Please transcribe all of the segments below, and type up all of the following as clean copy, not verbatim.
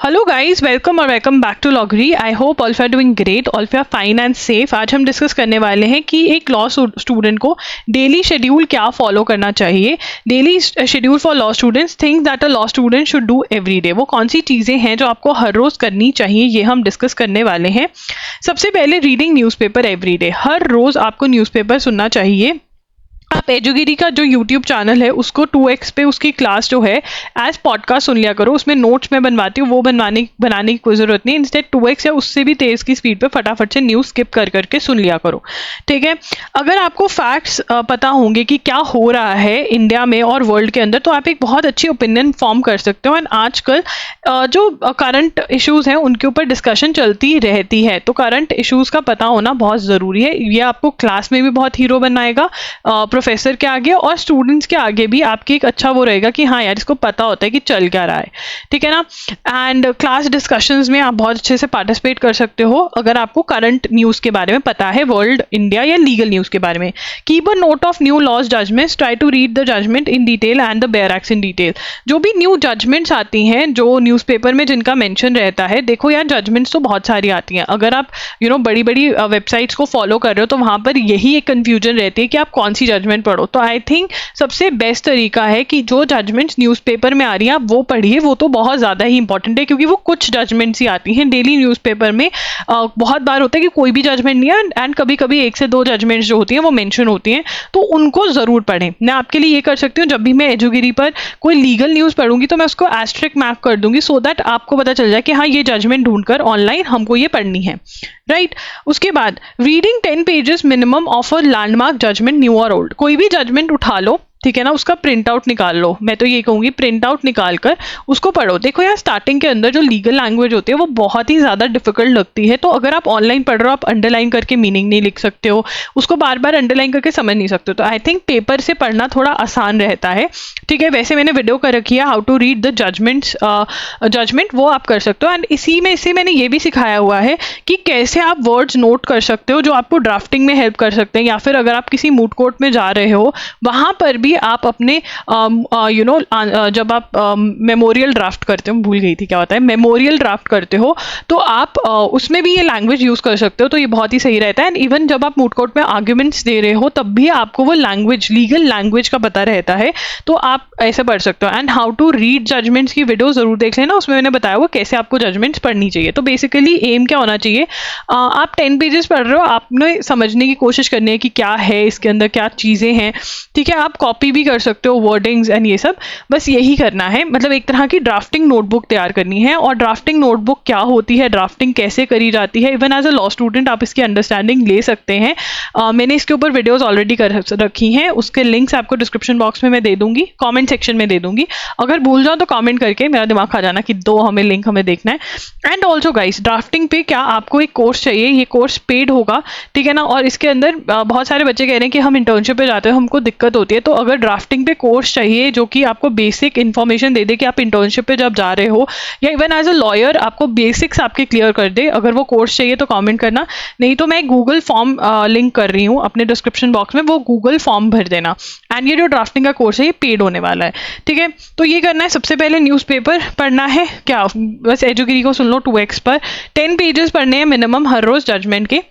Hello guys, welcome और welcome back to लॉगरी। I hope all are doing great, all are fine and safe. आज हम discuss करने वाले हैं कि एक लॉ स्टूडेंट को डेली शेड्यूल क्या फॉलो करना चाहिए। Daily schedule for law students, things that a law student should do every day. वो कौन सी चीज़ें हैं जो आपको हर रोज़ करनी चाहिए, ये हम डिस्कस करने वाले हैं। सबसे पहले रीडिंग न्यूज़पेपर एवरी डे। हर रोज़ आपको न्यूज़पेपर सुनना चाहिए। आप एजुगिरी का जो यूट्यूब चैनल है उसको 2x पे उसकी क्लास जो है एज पॉडकास्ट सुन लिया करो। उसमें नोट्स मैं बनवाती हूँ, वो बनाने की कोई ज़रूरत नहीं। इंस्टेड 2x या उससे भी तेज़ की स्पीड पे फटाफट से न्यूज़ स्किप कर करके सुन लिया करो, ठीक है। अगर आपको फैक्ट्स पता होंगे कि क्या हो रहा है इंडिया में और वर्ल्ड के अंदर, तो आप एक बहुत अच्छी ओपिनियन फॉर्म कर सकते हो। एंड आजकल जो करंट इश्यूज़ हैं उनके ऊपर डिस्कशन चलती रहती है, तो करंट इश्यूज़ का पता होना बहुत ज़रूरी है। ये आपको क्लास में भी बहुत हीरो बनाएगा, प्रोफेसर के आगे और स्टूडेंट्स के आगे भी आपकी एक अच्छा वो रहेगा कि हाँ यार, इसको पता होता है कि चल क्या रहा है, ठीक है ना। एंड क्लास डिस्कशंस में आप बहुत अच्छे से पार्टिसिपेट कर सकते हो अगर आपको करंट न्यूज़ के बारे में पता है, वर्ल्ड, इंडिया या लीगल न्यूज़ के बारे में। Keep a note of new laws judgements, try to read the judgement in detail and the bare acts in detail. जो भी न्यू जजमेंट्स आती हैं, जो न्यूज़पेपर में जिनका मेंशन रहता है, देखो यार जजमेंट्स तो बहुत सारी आती हैं। अगर आप बड़ी बड़ी वेबसाइट्स को फॉलो कर रहे हो तो वहाँ पर यही एक कन्फ्यूजन रहती है कि आप कौन सी जजमेंट पढ़ो। तो आई थिंक सबसे बेस्ट तरीका है कि जो जजमेंट्स न्यूज़पेपर में आ रही हैं आप वो पढ़िए। वो तो बहुत ज़्यादा ही इंपॉर्टेंट है, क्योंकि वो कुछ जजमेंट्स ही आती हैं डेली न्यूज़पेपर में। बहुत बार होता है कि कोई भी जजमेंट नहीं है, एंड कभी कभी 1 से 2 जजमेंट्स जो होती हैं वो मेंशन होती हैं, तो उनको ज़रूर पढ़ें। मैं आपके लिए ये कर सकती हूँ, जब भी मैं एजुगिरी पर कोई लीगल न्यूज़ पढ़ूंगी तो मैं उसको एस्ट्रिक मैप कर दूंगी, सो दैट आपको पता चल जाए कि हाँ, ये जजमेंट ढूंढकर ऑनलाइन हमको ये पढ़नी है, राइट। उसके बाद reading 10 pages minimum of a landmark judgement, new और ओल्ड। कोई भी जजमेंट उठा लो, ठीक है ना, उसका प्रिंट आउट निकाल लो। मैं तो ये कहूँगी प्रिंट आउट निकाल कर उसको पढ़ो। देखो यार, स्टार्टिंग के अंदर जो लीगल लैंग्वेज होती है वो बहुत ही ज़्यादा डिफिकल्ट लगती है, तो अगर आप ऑनलाइन पढ़ रहे हो, आप अंडरलाइन करके मीनिंग नहीं लिख सकते हो, उसको बार बार अंडरलाइन करके समझ नहीं सकते हो, तो आई थिंक पेपर से पढ़ना थोड़ा आसान रहता है, ठीक है। वैसे मैंने वीडियो कर रखी है how to read the judgement, वो आप कर सकते हो। एंड इसी मैंने ये भी सिखाया हुआ है कि कैसे आप वर्ड्स नोट कर सकते हो जो आपको ड्राफ्टिंग में हेल्प कर सकते हैं, या फिर अगर आप किसी मूड कोर्ट में जा रहे हो वहाँ पर भी आप अपने जब आप मेमोरियल ड्राफ्ट करते हो, भूल गई थी क्या होता है, मेमोरियल ड्राफ्ट करते हो, तो आप उसमें भी ये लैंग्वेज यूज़ कर सकते हो, तो ये बहुत ही सही रहता है। एंड इवन जब आप मूड कोर्ट में आर्ग्यूमेंट्स दे रहे हो तब भी आपको वो लैंग्वेज, लीगल लैंग्वेज का पता रहता है, तो आप ऐसे पढ़ सकते हो। And how to read judgements की वीडियो ज़रूर देख लेना, उसमें मैंने बताया हुआ कैसे आपको जजमेंट्स पढ़नी चाहिए। तो बेसिकली एम क्या होना चाहिए, आप 10 पेजेस पढ़ रहे हो, आपने समझने की कोशिश करनी है कि क्या है इसके अंदर, क्या चीज़ें हैं, ठीक है। आप कॉपी भी कर सकते हो वर्डिंग्स एंड ये सब, बस यही करना है। मतलब एक तरह की ड्राफ्टिंग नोटबुक तैयार करनी है। और ड्राफ्टिंग नोटबुक क्या होती है, ड्राफ्टिंग कैसे करी जाती है, even as a law student आप इसकी अंडरस्टैंडिंग ले सकते हैं। मैंने इसके ऊपर वीडियोस ऑलरेडी कर रखी हैं, उसके लिंक्स आपको डिस्क्रिप्शन बॉक्स में मैं दे दूंगी, कमेंट सेक्शन में दे दूंगी। अगर भूल जाओ तो कमेंट करके मेरा दिमाग खा जाना कि लिंक हमें देखना है। एंड ऑल्सो गाइस, ड्राफ्टिंग पे क्या आपको एक कोर्स चाहिए, ये कोर्स पेड होगा, ठीक है ना। और इसके अंदर बहुत सारे बच्चे कह रहे हैं कि हम इंटर्नशिप पे जाते हैं, हमको दिक्कत होती है, तो अगर ड्राफ्टिंग पे कोर्स चाहिए जो कि आपको बेसिक इन्फॉर्मेशन दे दे कि आप इंटर्नशिप पे जब जा रहे हो, या इवन एज अ लॉयर आपको बेसिक्स आपके क्लियर कर दे, अगर वो कोर्स चाहिए तो कमेंट करना। नहीं तो मैं गूगल फॉर्म लिंक कर रही हूँ अपने डिस्क्रिप्शन बॉक्स में, वो गूगल फॉर्म भर देना। एंड ये जो ड्राफ्टिंग का कोर्स है ये पेड होने वाला है, ठीक है। तो ये करना है, सबसे पहले न्यूज़पेपर पढ़ना है, क्या बस एजुगिरी को सुन लो 2x पर, 10 पेजेस पढ़ने हैं मिनिमम हर रोज जजमेंट के।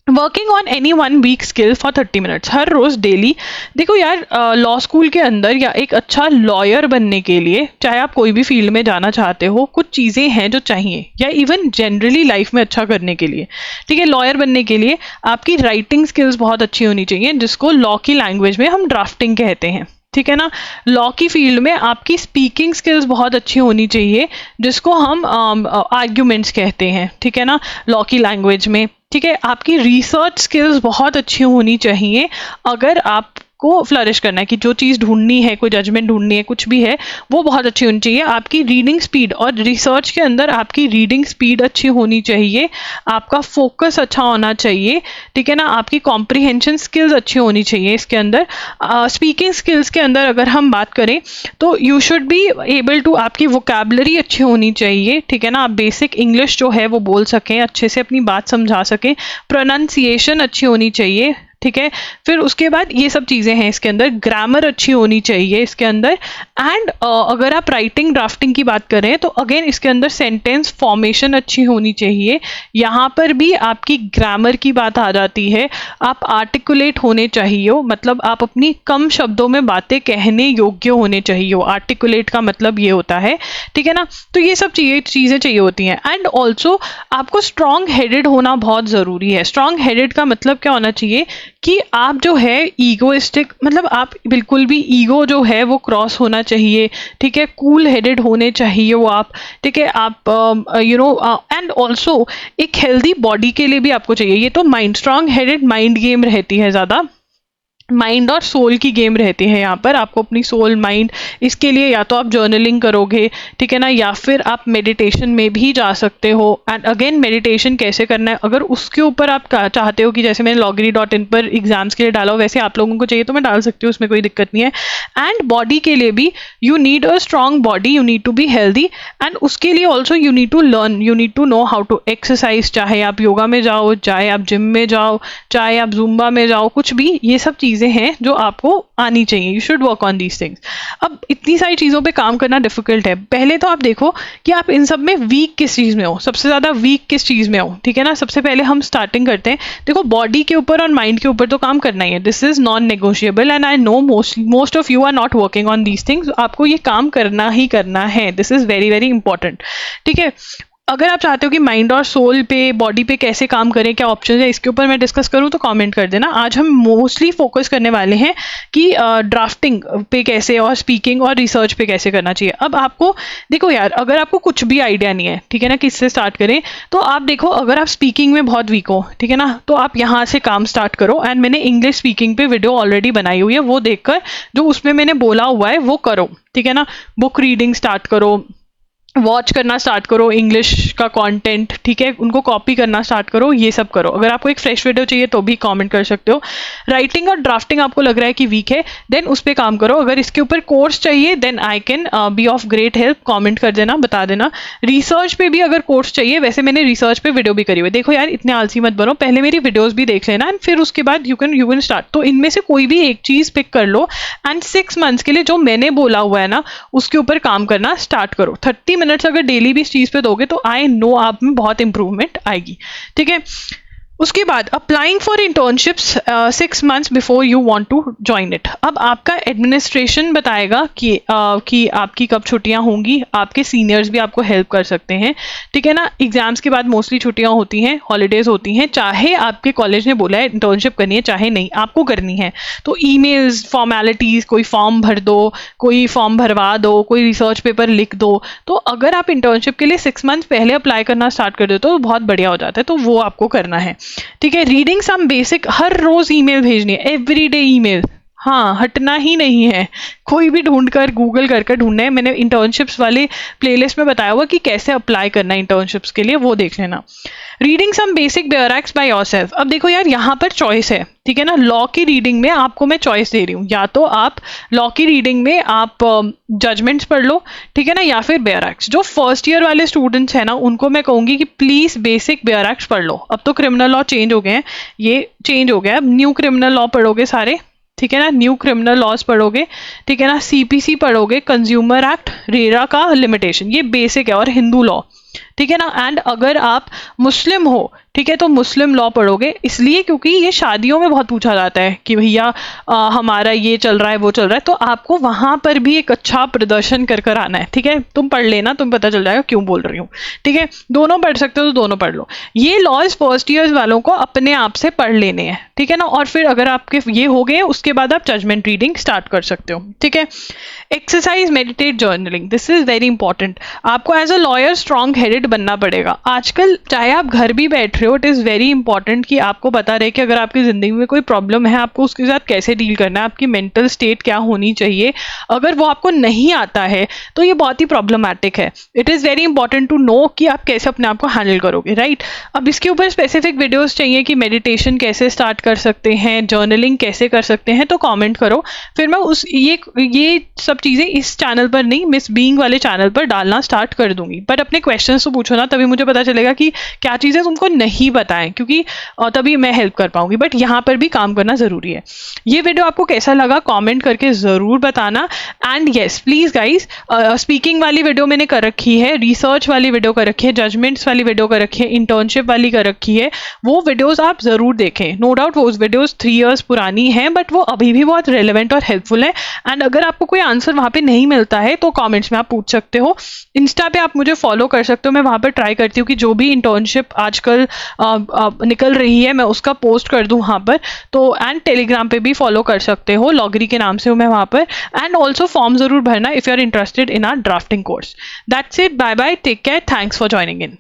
Working on any one weak skill for 30 minutes, हर रोज़ डेली। देखो यार, लॉ स्कूल के अंदर या एक अच्छा लॉयर बनने के लिए, चाहे आप कोई भी फील्ड में जाना चाहते हो, कुछ चीज़ें हैं जो चाहिए, या इवन जनरली लाइफ में अच्छा करने के लिए, ठीक है। लॉयर बनने के लिए आपकी राइटिंग स्किल्स बहुत अच्छी होनी चाहिए, जिसको लॉ की लैंग्वेज में हम ड्राफ्टिंग कहते हैं, ठीक है ना। लॉ की फील्ड में आपकी स्पीकिंग स्किल्स बहुत अच्छी होनी चाहिए, जिसको हम आर्ग्यूमेंट्स कहते हैं, ठीक है ना, लॉ की लैंग्वेज में, ठीक है। आपकी रिसर्च स्किल्स बहुत अच्छी होनी चाहिए अगर आपको फ्लरिश करना है, कि जो चीज़ ढूंढनी है, कोई जजमेंट ढूंढनी है, कुछ भी है, वो बहुत अच्छी होनी चाहिए। आपकी रीडिंग स्पीड, और रिसर्च के अंदर आपकी रीडिंग स्पीड अच्छी होनी चाहिए, आपका फोकस अच्छा होना चाहिए, ठीक है ना। आपकी कॉम्प्रिहेंशन स्किल्स अच्छी होनी चाहिए इसके अंदर। स्पीकिंग स्किल्स के अंदर अगर हम बात करें तो you should be able to, आपकी वोकैबुलरी अच्छी होनी चाहिए, ठीक है ना। आप बेसिक इंग्लिश जो है वो बोल सकें, अच्छे से अपनी बात समझा सकें, प्रोनाउंसिएशन अच्छी होनी चाहिए, ठीक है। फिर उसके बाद ये सब चीज़ें हैं इसके अंदर, ग्रामर अच्छी होनी चाहिए इसके अंदर, एंड अगर आप राइटिंग ड्राफ्टिंग की बात करें तो अगेन इसके अंदर सेंटेंस फॉर्मेशन अच्छी होनी चाहिए। यहाँ पर भी आपकी ग्रामर की बात आ जाती है। आप आर्टिकुलेट होने चाहिए हो, मतलब आप अपनी कम शब्दों में बातें कहने योग्य होने चाहिए हो। आर्टिकुलेट का मतलब ये होता है, ठीक है ना। तो ये सब चीज़ें चाहिए होती हैं। एंड ऑल्सो आपको स्ट्रॉन्ग हेडेड होना बहुत ज़रूरी है। स्ट्रॉन्ग हेडेड का मतलब क्या होना चाहिए कि आप जो है ईगोइस्टिक, मतलब आप बिल्कुल भी ईगो जो है वो क्रॉस होना चाहिए, ठीक है। कूल हेडेड होने चाहिए वो आप, ठीक है। आप एंड ऑल्सो एक हेल्दी बॉडी के लिए भी आपको चाहिए। ये तो mind, strong headed mind game रहती है ज़्यादा, माइंड और सोल की गेम रहती है यहाँ पर। आपको अपनी सोल माइंड, इसके लिए या तो आप जर्नलिंग करोगे, ठीक है ना, या फिर आप मेडिटेशन में भी जा सकते हो। एंड अगेन मेडिटेशन कैसे करना है, अगर उसके ऊपर आप चाहते हो कि जैसे मैंने loggery.in पर एग्जाम्स के लिए डाला हो वैसे आप लोगों को चाहिए तो मैं डाल सकती हूँ, उसमें कोई दिक्कत नहीं है। एंड बॉडी के लिए भी you need a strong body, you need to be healthy, and उसके लिए also you need to learn, you need to know how to exercise. चाहे आप योगा में जाओ, चाहे आप जिम में जाओ, चाहे आप जुम्बा में जाओ, कुछ भी, ये सब चीज़ें हैं जो आपको आनी चाहिए। You should work on these things. अब इतनी सारी चीज़ों पे काम करना डिफिकल्ट है। पहले तो आप देखो कि आप इन सब में वीक किस चीज़ में हो, सबसे ज़्यादा वीक किस चीज़ में हो, ठीक है ना। सबसे पहले हम स्टार्टिंग करते हैं, देखो बॉडी के ऊपर और माइंड के ऊपर तो काम करना ही है। This is non negotiable and I know most of you are not working on these things. आपको ये काम करना ही करना है। This is very very important, ठीक है। अगर आप चाहते हो कि माइंड और सोल पे, बॉडी पे कैसे काम करें, क्या ऑप्शन है, इसके ऊपर मैं डिस्कस करूँ तो कमेंट कर देना। आज हम मोस्टली फोकस करने वाले हैं कि ड्राफ्टिंग पे कैसे और स्पीकिंग और रिसर्च पे कैसे करना चाहिए। अब आपको देखो यार, अगर आपको कुछ भी आइडिया नहीं है, ठीक है ना, किससे स्टार्ट करें, तो आप देखो अगर आप स्पीकिंग में बहुत वीक हो, ठीक है ना, तो आप यहाँ से काम स्टार्ट करो। एंड मैंने इंग्लिश स्पीकिंग पे वीडियो ऑलरेडी बनाई हुई है, वो देखकर जो उसमें मैंने बोला हुआ है वो करो, ठीक है ना। बुक रीडिंग स्टार्ट करो, वॉच करना स्टार्ट करो इंग्लिश का कंटेंट, ठीक है, उनको कॉपी करना स्टार्ट करो, ये सब करो। अगर आपको एक फ्रेश वीडियो चाहिए तो भी कमेंट कर सकते हो। राइटिंग और ड्राफ्टिंग आपको लग रहा है कि वीक है, देन उस पर काम करो। अगर इसके ऊपर कोर्स चाहिए then I can be of great help, comment कर देना, बता देना। रिसर्च पे भी अगर कोर्स चाहिए, वैसे मैंने रिसर्च पे वीडियो भी करी हुई है। देखो यार इतने आलसी मत बनो, पहले मेरी वीडियोस भी देख लेना एंड फिर उसके बाद यू कैन स्टार्ट। तो इनमें से कोई भी एक चीज़ पिक कर लो एंड 6 मंथ्स के लिए जो मैंने बोला हुआ है ना उसके ऊपर काम करना स्टार्ट करो। 30 मिनट्स अगर डेली भी इस चीज पे दोगे तो आई नो आप में बहुत इंप्रूवमेंट आएगी, ठीक है। उसके बाद applying for internships 6 months before you want to join it. अब आपका एडमिनिस्ट्रेशन बताएगा कि आपकी कब छुट्टियां होंगी। आपके सीनियर्स भी आपको हेल्प कर सकते हैं, ठीक है ना। एग्जाम्स के बाद मोस्टली छुट्टियां होती हैं, हॉलीडेज होती हैं, चाहे आपके कॉलेज ने बोला है इंटर्नशिप करनी है चाहे नहीं, आपको करनी है। तो ईमेल्स, फॉर्मेलिटीज, कोई फॉर्म भर दो, कोई फॉर्म भरवा दो, कोई रिसर्च पेपर लिख दो। तो अगर आप इंटर्नशिप के लिए 6 मंथ्स पहले अप्लाई करना स्टार्ट कर दो तो बहुत बढ़िया हो जाता है, तो वो आपको करना है, ठीक है। रीडिंग सम बेसिक, हर रोज ईमेल भेजनी है, एवरीडे ईमेल, हाँ हटना ही नहीं है। कोई भी ढूंढ कर गूगल करके ढूंढना है। मैंने इंटर्नशिप्स वाले प्लेलिस्ट में बताया हुआ कि कैसे अप्लाई करना है इंटर्नशिप्स के लिए, वो देख लेना। Reading some basic bare acts by yourself. अब देखो यार यहाँ पर चॉइस है, ठीक है ना। लॉ की रीडिंग में आपको मैं चॉइस दे रही हूँ, या तो आप लॉ की रीडिंग में आप जजमेंट्स पढ़ लो, ठीक है ना, या फिर बेयरएक्स। जो फर्स्ट ईयर वाले स्टूडेंट्स हैं ना उनको मैं कहूँगी कि प्लीज़ बेसिक बेयरएक्स पढ़ लो। अब तो क्रिमिनल लॉ चेंज हो गए हैं, ये चेंज हो गया है, अब न्यू क्रिमिनल लॉ पढ़ोगे सारे, ठीक है ना, न्यू क्रिमिनल लॉज पढ़ोगे, ठीक है ना, सीपीसी पढ़ोगे, कंज्यूमर एक्ट, रेरा का लिमिटेशन, ये बेसिक है, और हिंदू लॉ, ठीक है ना। एंड अगर आप मुस्लिम हो, ठीक है, तो मुस्लिम लॉ पढ़ोगे, इसलिए क्योंकि ये शादियों में बहुत पूछा जाता है कि भैया हमारा ये चल रहा है वो चल रहा है, तो आपको वहां पर भी एक अच्छा प्रदर्शन कर कर आना है, ठीक है। तुम पढ़ लेना, तुम पता चल जाएगा क्यों बोल रही हूँ, ठीक है। दोनों पढ़ सकते हो तो दोनों पढ़ लो। ये लॉज फर्स्ट ईयर्स वालों को अपने आप से पढ़ लेने हैं, ठीक है ना। और फिर अगर आपके ये हो गए उसके बाद आप जजमेंट रीडिंग स्टार्ट कर सकते हो, ठीक है। Exercise, meditate, journaling, this is very important. आपको as a lawyer strong headed बनना पड़ेगा। आजकल चाहे आप घर भी बैठ रहे हो, इट इज़ वेरी इंपॉर्टेंट कि आपको पता रहे कि अगर आपकी ज़िंदगी में कोई प्रॉब्लम है आपको उसके साथ कैसे डील करना है, आपकी मेंटल स्टेट क्या होनी चाहिए। अगर वो आपको नहीं आता है तो ये बहुत ही प्रॉब्लमैटिक है। It is very important to know कि आप कैसे अपने आप को हैंडल करोगे, राइट। अब इसके ऊपर स्पेसिफिक वीडियोस चाहिए कि मेडिटेशन कैसे स्टार्ट कर सकते हैं, जर्नलिंग कैसे कर सकते हैं, तो कमेंट करो, फिर मैं ये सब चीज़ें इस चैनल पर नहीं, मिस बीइंग वाले चैनल पर डालना स्टार्ट कर दूंगी। बट अपने क्वेश्चंस तो पूछो ना, तभी मुझे पता चलेगा कि क्या चीज़ें तुमको नहीं ही बताएं, क्योंकि तभी मैं हेल्प कर पाऊंगी, बट यहाँ पर भी काम करना ज़रूरी है। ये वीडियो आपको कैसा लगा कमेंट करके ज़रूर बताना। And yes please guys, speaking वाली वीडियो मैंने कर रखी है, रिसर्च वाली वीडियो कर रखी है, जजमेंट्स वाली वीडियो कर रखी है, इंटर्नशिप वाली कर रखी है, वो वीडियोस आप ज़रूर देखें। नो डाउट वो वीडियोस 3 इयर्स पुरानी हैं, बट वो अभी भी बहुत रेलिवेंट और हेल्पफुल है। एंड अगर आपको कोई आंसर वहाँ पे नहीं मिलता है तो कमेंट्स में आप पूछ सकते हो। इंस्टा पे आप मुझे फॉलो कर सकते हो, मैं वहाँ पर ट्राई करती हूँ कि जो भी इंटर्नशिप आजकल निकल रही है मैं उसका पोस्ट कर दूँ वहाँ पर। तो एंड टेलीग्राम पे भी फॉलो कर सकते हो, लॉगरी के नाम से हूँ मैं वहाँ पर। एंड ऑल्सो फॉर्म ज़रूर भरना if you are interested in our drafting course. That's it, bye bye, take care, thanks for joining in.